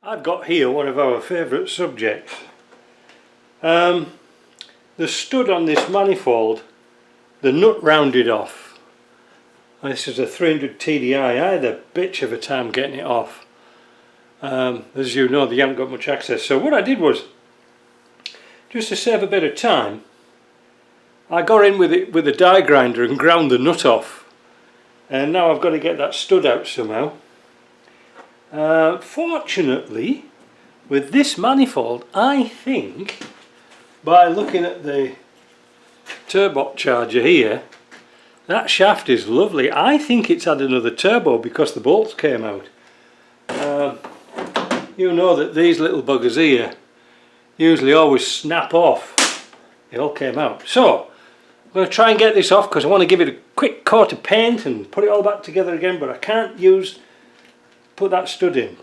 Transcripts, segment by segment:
I've got here one of our favourite subjects. The stud on this manifold, the nut rounded off. This is a 300 TDI. I had a bitch of a time getting it off. As you know, they haven't got much access. So what I did was, just to save a bit of time, I got in with it with a die grinder and ground the nut off. And now I've got to get that stud out somehow. Fortunately, with this manifold, I think, by looking at the turbocharger here, that shaft is lovely. I think it's had another turbo because the bolts came out. You know that these little buggers here usually always snap off. It all came out. So, I'm going to try and get this off because I want to give it a quick coat of paint and put it all back together again, but I can't put that stud in.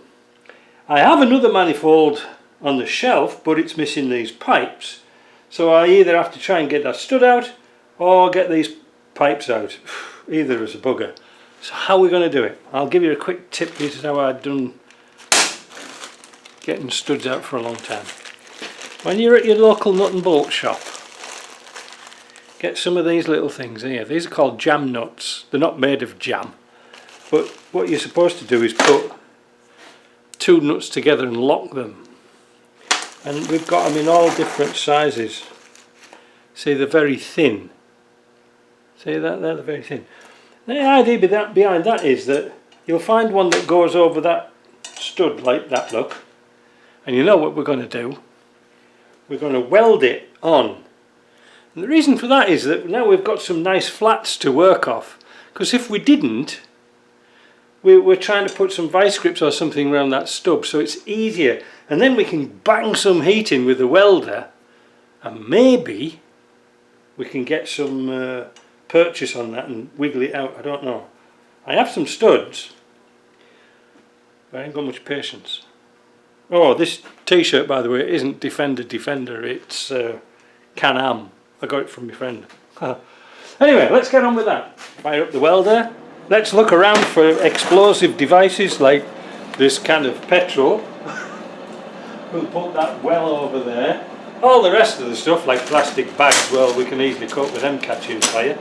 I have another manifold on the shelf, but it's missing these pipes, so I either have to try and get that stud out or get these pipes out. Either is a bugger. So how are we going to do it? I'll give you a quick tip. This is how I've done getting studs out for a long time. When you're at your local nut and bolt shop, get some of these little things here. These are called jam nuts. They're not made of jam. But what you're supposed to do is put two nuts together and lock them. And we've got them in all different sizes. See, they're very thin. See that? They're very thin. The idea behind that is that you'll find one that goes over that stud like that, look. And you know what we're going to do? We're going to weld it on. And the reason for that is that now we've got some nice flats to work off. Because if we didn't, we're trying to put some vice grips or something around that stub, so it's easier, and then we can bang some heat in with the welder and maybe we can get some purchase on that and wiggle it out. I don't know. I have some studs, but I ain't got much patience. Oh, this t-shirt, by the way, isn't Defender, it's Can-Am. I got it from my friend. Anyway, let's get on with that. Fire up the welder. Let's look around for explosive devices like this can of petrol. We'll put that well over there. All the rest of the stuff like plastic bags, well, we can easily cope with them catching fire.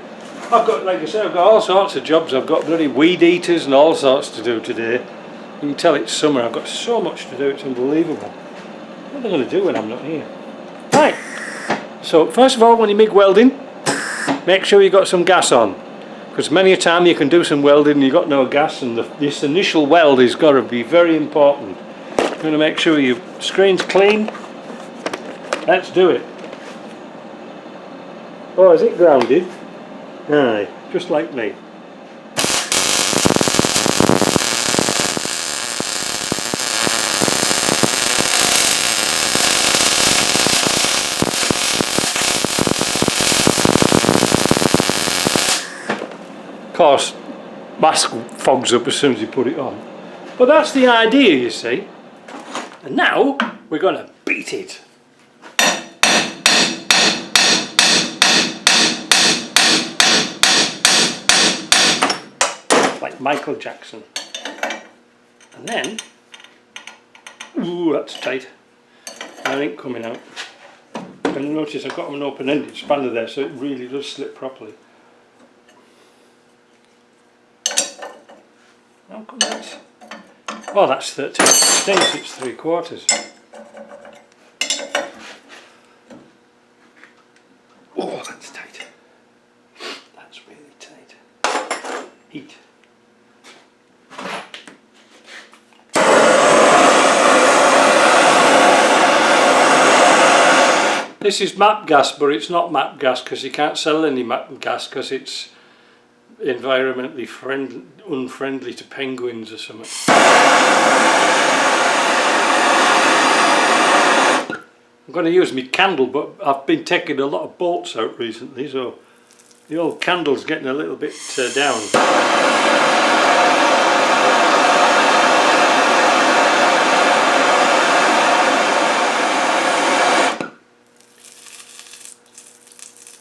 I've got, like I said, I've got all sorts of jobs. I've got bloody weed eaters and all sorts to do today. You can tell it's summer. I've got so much to do, it's unbelievable. What are they going to do when I'm not here? Right, so first of all, when you MIG welding, make sure you got some gas on. Because many a time you can do some welding and you've got no gas, and this initial weld has got to be very important. You're going to make sure your screen's clean. Let's do it. Oh, is it grounded? Aye, just like me. Of course, mask fogs up as soon as you put it on. But that's the idea, you see. And now we're going to beat it. Like Michael Jackson. And then, ooh, that's tight. That ain't coming out. And notice I've got an open-ended spanner there, so it really does slip properly. How come that's... Oh, that's 13 stinks, it's 3/4. Oh, that's tight. That's really tight. Heat. This is MAP gas, but it's not MAP gas because you can't sell any MAP gas because it's environmentally unfriendly to penguins or something. I'm going to use my candle, but I've been taking a lot of bolts out recently, so the old candle's getting a little bit down.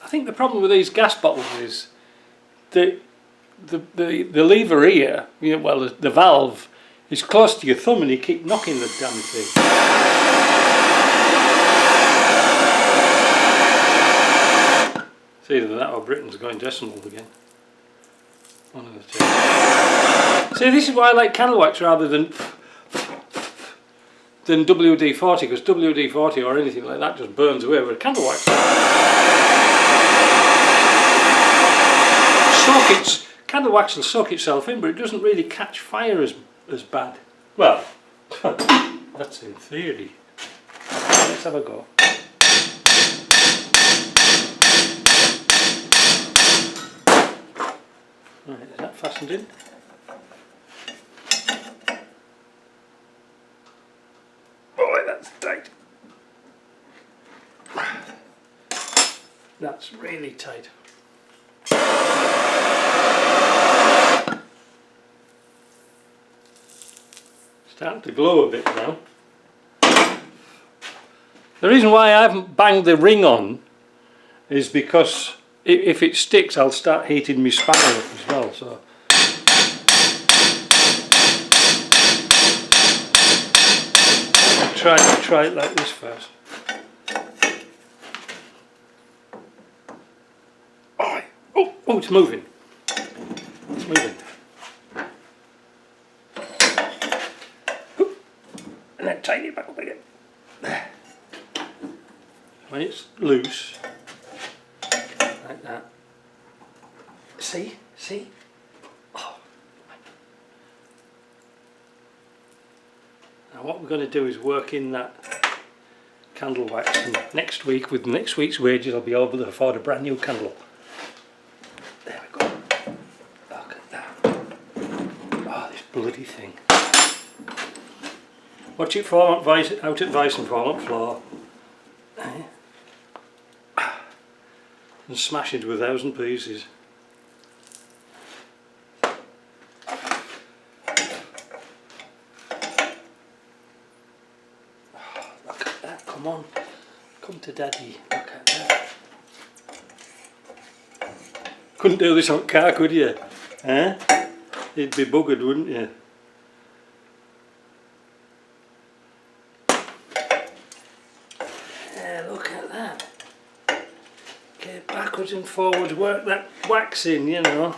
I think the problem with these gas bottles is the lever here, well, the valve It's close to your thumb and you keep knocking the damn thing. It's either that or Britain's going decimal again. One of the two. See, this is why I like candle wax rather than WD-40, because WD-40 or anything like that just burns away with candle wax. Candle wax will soak itself in, but it doesn't really catch fire as bad. Well, that's in theory. Let's have a go. Right, is that fastened in? Boy, that's tight. That's really tight. Starting to glow a bit now. The reason why I haven't banged the ring on is because if it sticks I'll start heating my spanner up as well, so I'll try it like this first. Oh, it's moving. It's moving. And then tighten it back up again. When it's loose, like that. See? Oh. Now what we're going to do is work in that candle wax, and next week, with next week's wages, I'll be able to afford a brand new candle. There we go. Look at that. Oh, this bloody thing. Watch it fall out at vice and fall on the floor. And smash into 1,000 pieces. Oh, look at that, come on. Come to daddy, look at that. Couldn't do this on a car, could you? Eh? You'd be buggered, wouldn't you? Backwards and forwards, work that wax in, you know.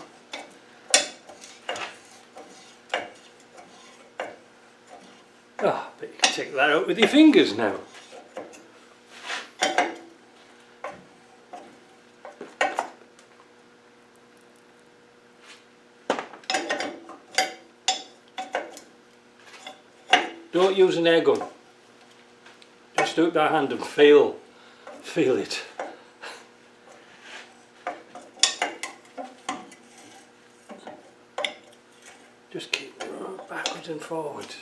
Oh, but you can take that out with your fingers now. Don't use an air gun. Just do it by hand and feel it. Just keep going backwards and forwards.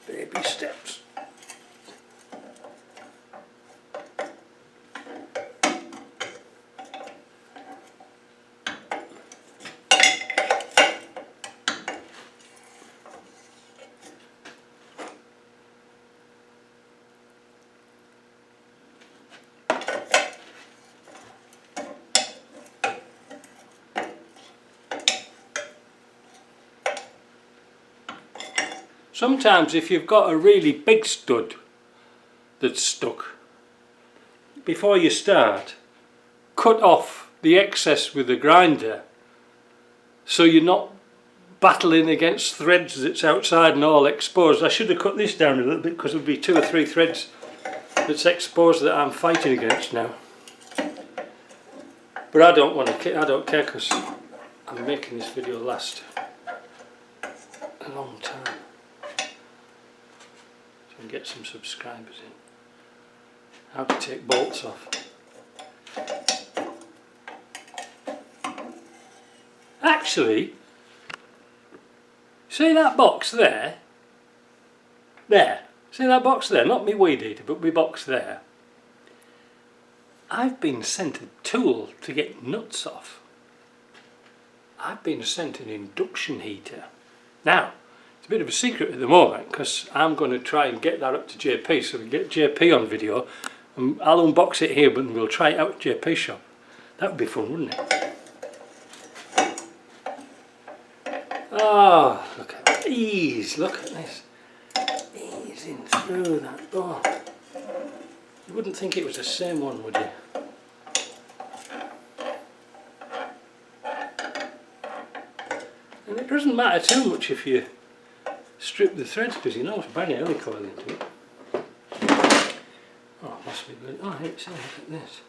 Baby steps. Sometimes if you've got a really big stud that's stuck, before you start, cut off the excess with the grinder so you're not battling against threads that's outside and all exposed. I should have cut this down a little bit because there would be 2 or 3 threads that's exposed that I'm fighting against now. But I don't care because I'm making this video last a long time. And get some subscribers in. How to take bolts off. Actually, see that box there? There. See that box there? Not me weed eater, but my box there. I've been sent a tool to get nuts off. I've been sent an induction heater. Now, it's a bit of a secret at the moment because I'm going to try and get that up to JP, so we get JP on video, and I'll unbox it here, but we'll try it out at JP's shop. That would be fun, wouldn't it? Oh, look at ease, look at this, easing through that bone. You wouldn't think it was the same one, would you? And it doesn't matter too much if you strip the threads, because you know it's bang early coil into it. Oh, it must be good. Oh, here it says, look at this.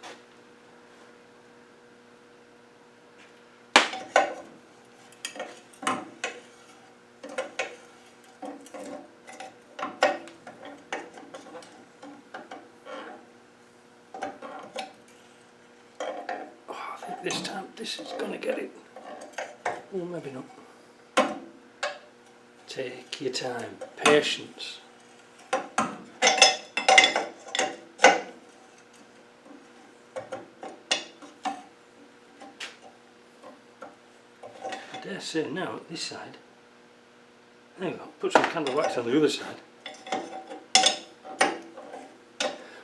Oh, I think this time this is going to get it. Oh, maybe not. Take your time, patience. I dare say now, this side, there you go, put some candle wax on the other side.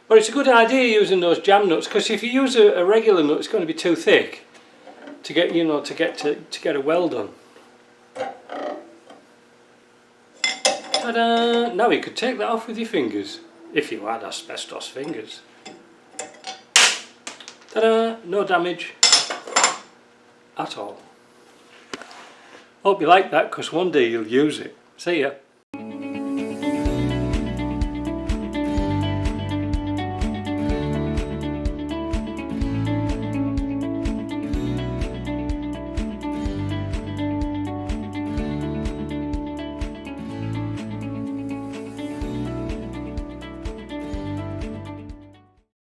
But it's a good idea using those jam nuts, because if you use a regular nut, it's going to be too thick to get, you know, to get a weld on. Ta-da! Now you could take that off with your fingers, if you had asbestos fingers. Ta-da! No damage at all. Hope you like that, because one day you'll use it. See ya.